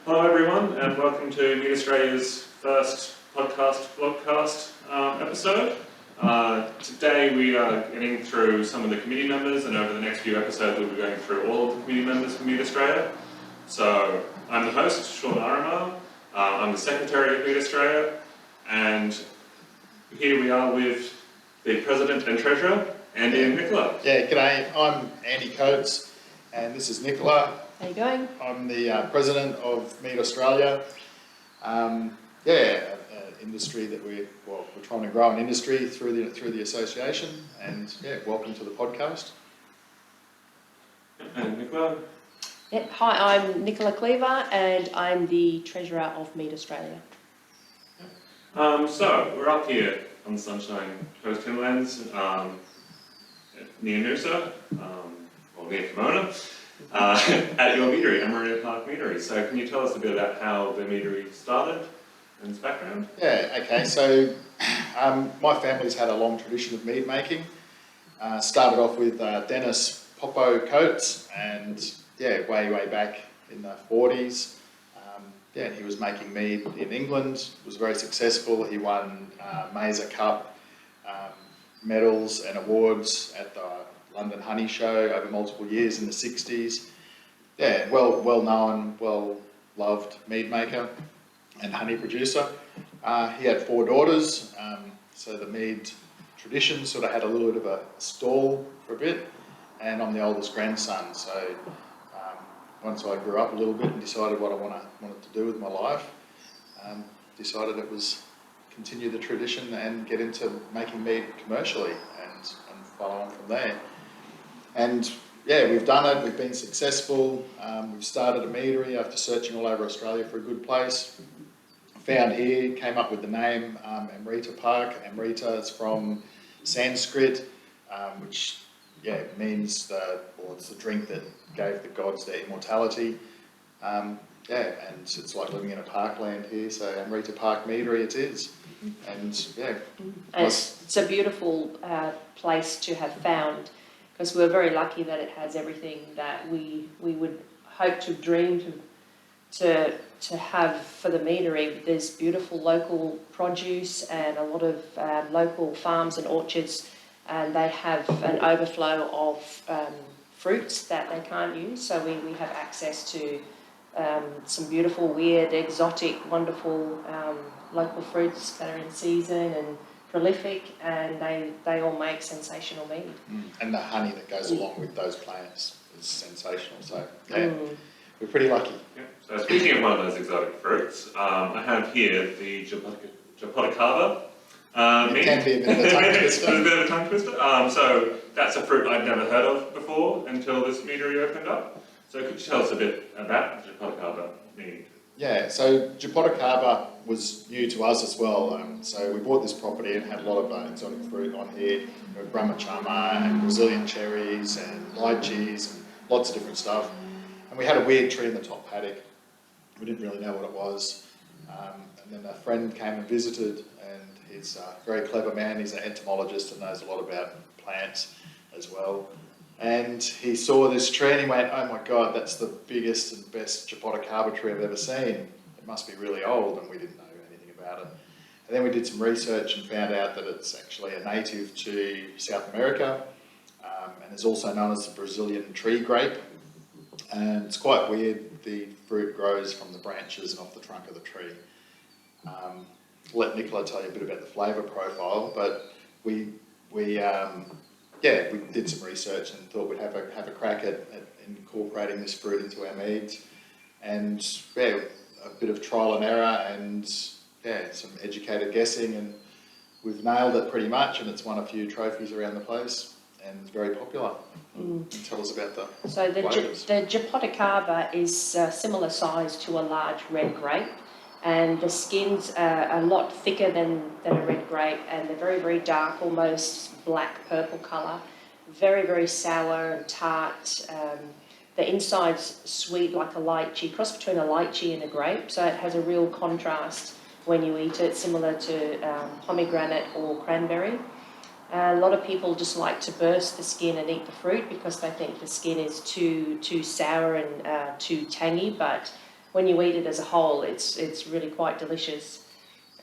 Hello everyone, and welcome to Mead Australia's first vlogcast episode. Today we are getting through some of the committee members, and over the next few episodes we'll be going through all of the committee members from Mead Australia. So I'm the host, Sean Aramar. I'm the secretary of Mead Australia, and here we are with the president and treasurer, Andy and Nicola. Yeah, g'day. I'm Andy Coates, and this is Nicola. How you going? I'm the president of Mead Australia. Industry that we're trying to grow an industry through the association, and welcome to the podcast. And Nicola? Yep. Hi, I'm Nicola Cleaver, and I'm the treasurer of Mead Australia. So we're up here on the Sunshine Coast Hinterlands, near Noosa, near Pomona. At your meadery, Amrita Park Meadery. So can you tell us a bit about how the meadery started and its background? Yeah, okay. So my family's had a long tradition of mead making. Started off with Dennis Popo Coates, and way back in the 40s. He was making mead in England. Was very successful. He won Mazer Cup medals and awards at the London Honey Show over multiple years in the 60s. Yeah, well known, well loved mead maker and honey producer. He had 4 daughters, so the mead tradition sort of had a little bit of a stall for a bit, and I'm the oldest grandson. So once I grew up a little bit and decided what I wanted to do with my life, decided it was continue the tradition and get into making mead commercially and follow on from there. And we've done it, we've been successful. We've started a meadery after searching all over Australia for a good place. Found here, came up with the name Amrita Park. Amrita is from Sanskrit, which means it's the drink that gave the gods their immortality. And it's like living in a parkland here, so Amrita Park Meadery it is. And it's a beautiful place to have found, because we're very lucky that it has everything that we would hope to dream to have for the meadery. There's beautiful local produce and a lot of local farms and orchards, and they have an overflow of fruits that they can't use, so we have access to some beautiful, weird, exotic, wonderful local fruits that are in season and prolific, and they all make sensational mead. And the honey that goes along with those plants is sensational, so we're pretty lucky. Yeah. So speaking of one of those exotic fruits, I have here the Jopotacaba mead. It can be a bit of a tongue twister. It's a bit of a tongue twister. So that's a fruit I'd never heard of before until this meadery opened up. So could you tell us a bit about Jopotacaba mead? Yeah, so Jopotacaba was new to us as well. So we bought this property and had a lot of exotic fruit on here. Brahmachama and Brazilian cherries and lychees and lots of different stuff. And we had a weird tree in the top paddock. We didn't really know what it was. And then a friend came and visited, and he's a very clever man. He's an entomologist and knows a lot about plants as well. And he saw this tree and he went, "Oh my God, that's the biggest and best Jopotacaba tree I've ever seen. It must be really old," and we didn't know anything about it. And then we did some research and found out that it's actually a native to South America, and is also known as the Brazilian tree grape. And it's quite weird, the fruit grows from the branches and off the trunk of the tree. I'll let Nicola tell you a bit about the flavour profile, but we did some research and thought we'd have a crack at incorporating this fruit into our meads, and a bit of trial and error and some educated guessing, and we've nailed it pretty much, and it's won a few trophies around the place and it's very popular. And tell us about the flavours. The Jopotacaba is a similar size to a large red grape, and the skins are a lot thicker than a red grape, and they're very, very dark, almost black purple colour, very, very sour and tart. The inside's sweet like a lychee, cross between a lychee and a grape, so it has a real contrast when you eat it, similar to pomegranate or cranberry. A lot of people just like to burst the skin and eat the fruit because they think the skin is too sour and too tangy, but when you eat it as a whole, it's really quite delicious.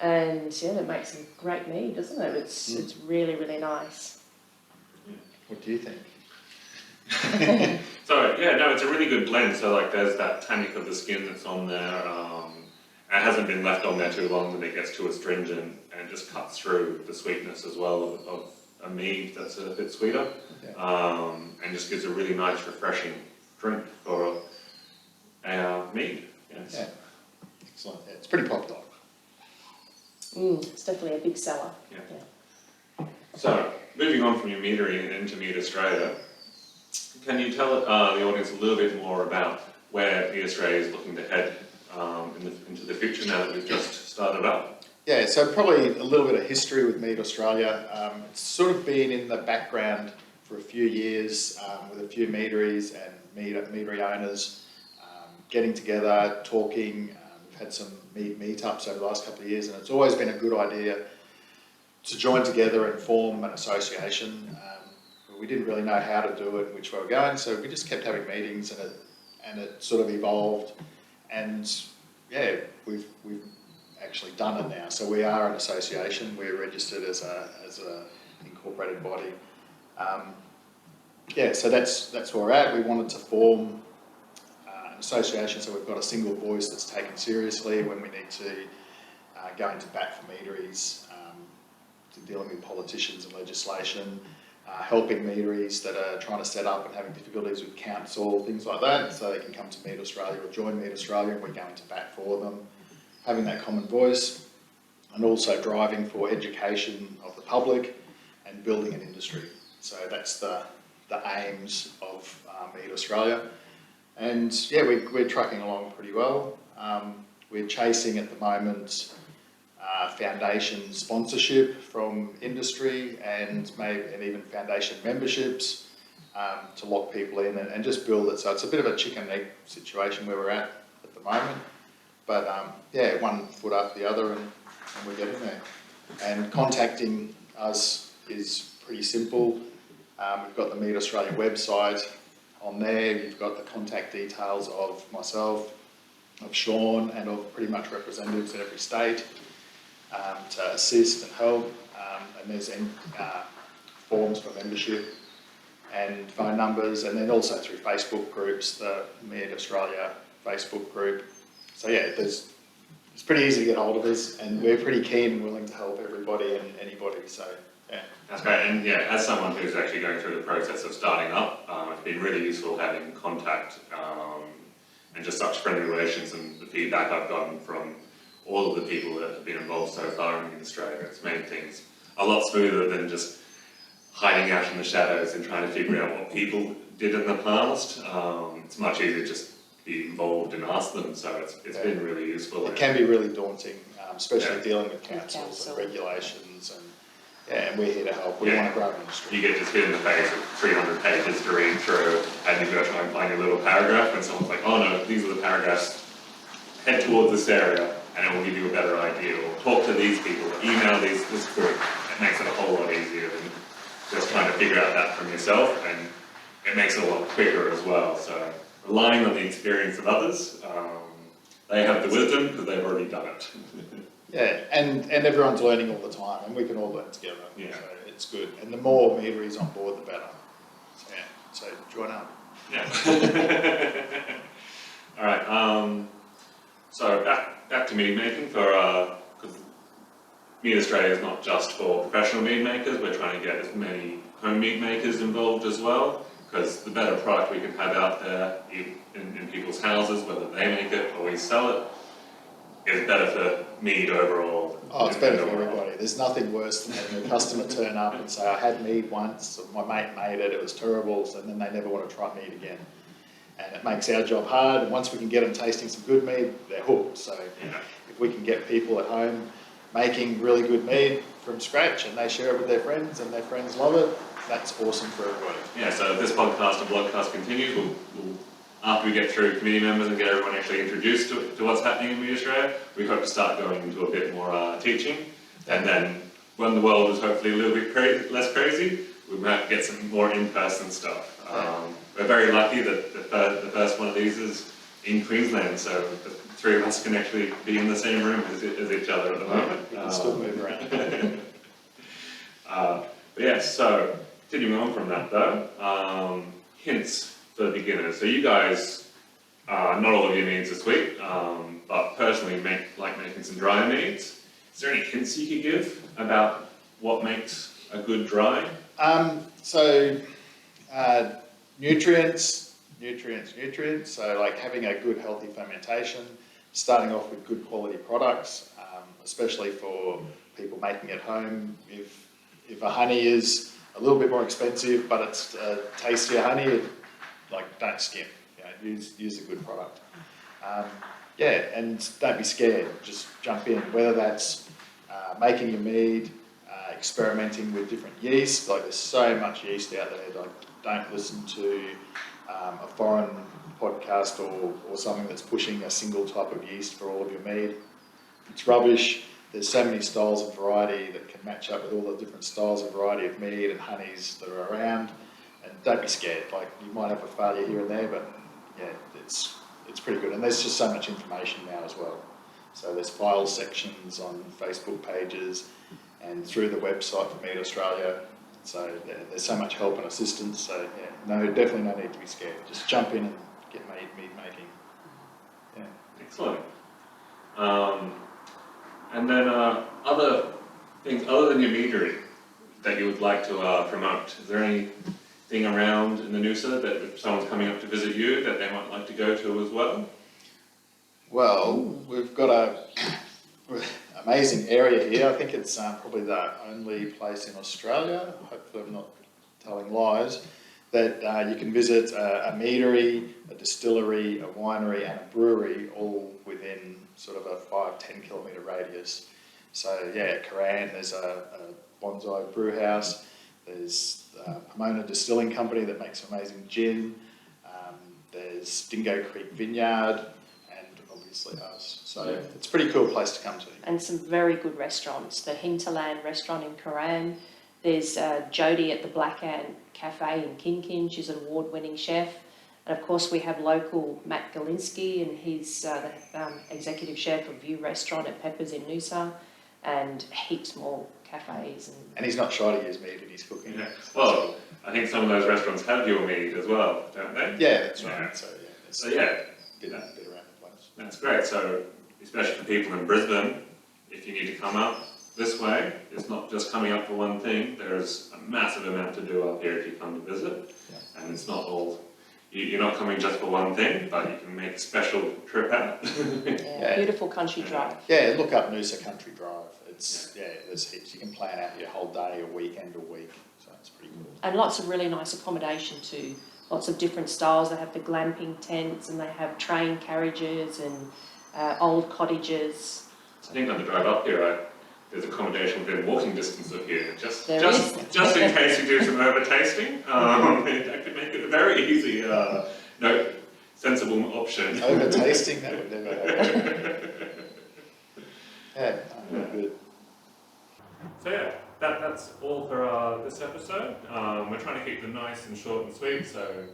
And yeah, it makes a great mead, doesn't it? It's really, really nice. What do you think? So yeah, no, it's a really good blend. So like, there's that tannic of the skin that's on there. It hasn't been left on there too long that it gets too astringent, and it just cuts through the sweetness as well of a mead that's a bit sweeter, and just gives a really nice, refreshing drink for our mead. Yes. Yeah, excellent. Yeah, it's pretty popular. It's definitely a big seller. Yeah. So, moving on from your meadery and into Mead Australia, can you tell the audience a little bit more about where Mead Australia is looking to head into the future now that we've just started up? Yeah, so probably a little bit of history with Mead Australia. It's sort of been in the background for a few years with a few meaderies and meadery owners getting together, talking. We've had some meetups over the last couple of years, and it's always been a good idea to join together and form an association. We didn't really know how to do it and which way we're going, so we just kept having meetings, and it sort of evolved. And yeah, we've actually done it now. So we are an association. We're registered as a incorporated body. Yeah, so that's where we're at. We wanted to form an association, so we've got a single voice that's taken seriously when we need to go into bat for meaderies, to dealing with politicians and legislation, helping meaderies that are trying to set up and having difficulties with council, things like that, so they can come to Mead Australia or join Mead Australia, and we're going to bat for them. Having that common voice, and also driving for education of the public and building an industry. So that's the aims of Mead Australia. And yeah, we're tracking along pretty well. We're chasing at the moment foundation sponsorship from industry and even foundation memberships to lock people in and just build it. So it's a bit of a chicken and egg situation where we're at the moment. But yeah, one foot after the other, and we're getting there. And contacting us is pretty simple. We've got the Mead Australia website. On there, you've got the contact details of myself, of Sean, and of pretty much representatives in every state to assist and help. And there's forms for membership and phone numbers, and then also through Facebook groups, the Mead Australia Facebook group. So yeah, it's pretty easy to get hold of us, and we're pretty keen and willing to help everybody and anybody, so yeah. That's great, and yeah, as someone who's actually going through the process of starting up, it's been really useful having contact and just such friendly relations, and the feedback I've gotten from all of the people that have been involved so far in Australia. It's made things a lot smoother than just hiding out in the shadows and trying to figure out what people did in the past. It's much easier just be involved and ask them, so it's been really useful. It can be really daunting, especially dealing with councils and regulations, and we're here to help. We want to grow an industry. You get just hit in the face with 300 pages to read through, and you've got to try and find your little paragraph, and someone's like, oh no, these are the paragraphs, head towards this area, and it will give you a better idea, or talk to these people, or email this group. It makes it a whole lot easier than just trying to figure out that from yourself, and it makes it a lot quicker as well. So relying on the experience of others, they have the wisdom because they've already done it. Yeah, and everyone's learning all the time, and we can all learn together. Yeah. So it's good. And the more meaderies on board, the better. So, yeah, so join up. Yeah. All right. So back to mead making because Mead Australia is not just for professional mead makers. We're trying to get as many home mead makers involved as well, because the better product we can have out there in people's houses, whether they make it or we sell it, is better for mead overall. Oh, it's better for everybody. There's nothing worse than having a customer turn up and say, I had mead once, my mate made it, it was terrible, and then they never want to try mead again. And it makes our job hard, and once we can get them tasting some good mead, they're hooked. So if we can get people at home making really good mead from scratch, and they share it with their friends, and their friends love it, that's awesome for everybody. Yeah, so if this podcast or blogcast continues, we'll after we get through committee members and get everyone actually introduced to what's happening in Mead Australia, we hope to start going into a bit more teaching. And then when the world is hopefully a little bit less crazy, we might get some more in-person stuff. We're very lucky that the first one of these is in Queensland, so the three of us can actually be in the same room as each other at the moment. We can still move around. But yeah, so continuing on from that though, hints for beginners. So you guys, not all of your meads are sweet, but personally like making some dry meads. Is there any hints you could give about what makes a good dry? Nutrients. So like having a good healthy fermentation, starting off with good quality products, especially for people making at home. If a honey is a little bit more expensive, but it's tastier honey, don't skimp. Use a good product. And don't be scared. Just jump in. Whether that's making your mead, experimenting with different yeast. Like there's so much yeast out there. Like don't listen to a foreign podcast or something that's pushing a single type of yeast for all of your mead. It's rubbish. There's so many styles of variety that can match up with all the different styles of variety of mead and honeys that are around. And don't be scared. Like you might have a failure here and there, but yeah, it's pretty good. And there's just so much information now as well. So there's file sections on Facebook pages and through the website for Mead Australia. So there's so much help and assistance. So yeah, definitely no need to be scared. Just jump in and get mead making. Yeah. Excellent. And then other things other than your meadery that you would like to promote. Is there anything around in the Noosa that if someone's coming up to visit you that they might like to go to as well? Well, we've got a amazing area here. I think it's probably the only place in Australia, hopefully I'm not telling lies, that you can visit a meadery, a distillery, a winery and a brewery all within sort of a 5-10 kilometre radius. So yeah, Coran, there's a Bonsai brew house, there's Pomona Distilling Company that makes amazing gin, there's Dingo Creek Vineyard, and obviously us. So it's a pretty cool place to come to. And some very good restaurants. The Hinterland restaurant in Coran. There's Jodie at the Black Ant Cafe in Kin. She's an award-winning chef. And of course we have local Matt Galinsky, and he's the executive chef of View Restaurant at Peppers in Noosa, and heaps more cafes. And he's not shy to use mead in his cooking. Yeah. Well, I think some of those restaurants have your mead as well, don't they? Yeah, that's right. Yeah. So bit around the place. That's great. So especially for people in Brisbane, if you need to come up this way, it's not just coming up for one thing. There's a massive amount to do up here if you come to visit, and it's not all. You're not coming just for one thing, but you can make a special trip out. Beautiful country drive. Yeah, look up Noosa Country Drive. It's there's heaps. You can plan out your whole day, a weekend, a week. So it's pretty cool. And lots of really nice accommodation too. Lots of different styles. They have the glamping tents, and they have train carriages and old cottages. I think on the drive up here, there's accommodation within walking distance of here, just in case you do some over-tasting. That could make it a very easy, sensible option. Over-tasting, that would never happen. Yeah, good. So yeah, that's all for this episode. We're trying to keep them nice and short and sweet, so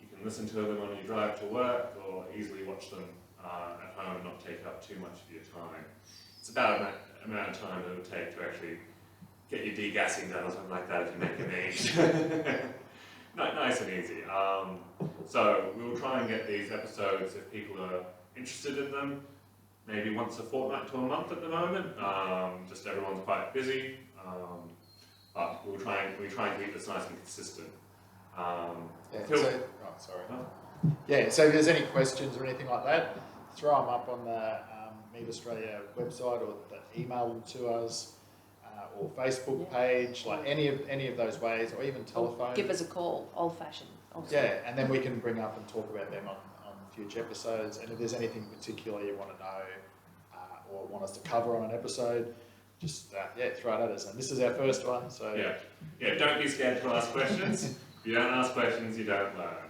you can listen to them on your drive to work or easily watch them at home and not take up too much of your time. It's about that amount of time it would take to actually get your degassing done or something like that if you make a mead. Nice and easy. So we'll try and get these episodes if people are interested in them, maybe once a fortnight to a month at the moment. Just everyone's quite busy, but we try and keep this nice and consistent. So if there's any questions or anything like that, throw them up on the Mead Australia website, or email them to us, or Facebook page, like any of those ways, or even telephone. Give us a call, old-fashioned. Yeah, and then we can bring up and talk about them on future episodes. And if there's anything particular you want to know or want us to cover on an episode, just throw it at us. And this is our first one, so don't be scared to ask questions. If you don't ask questions, you don't learn.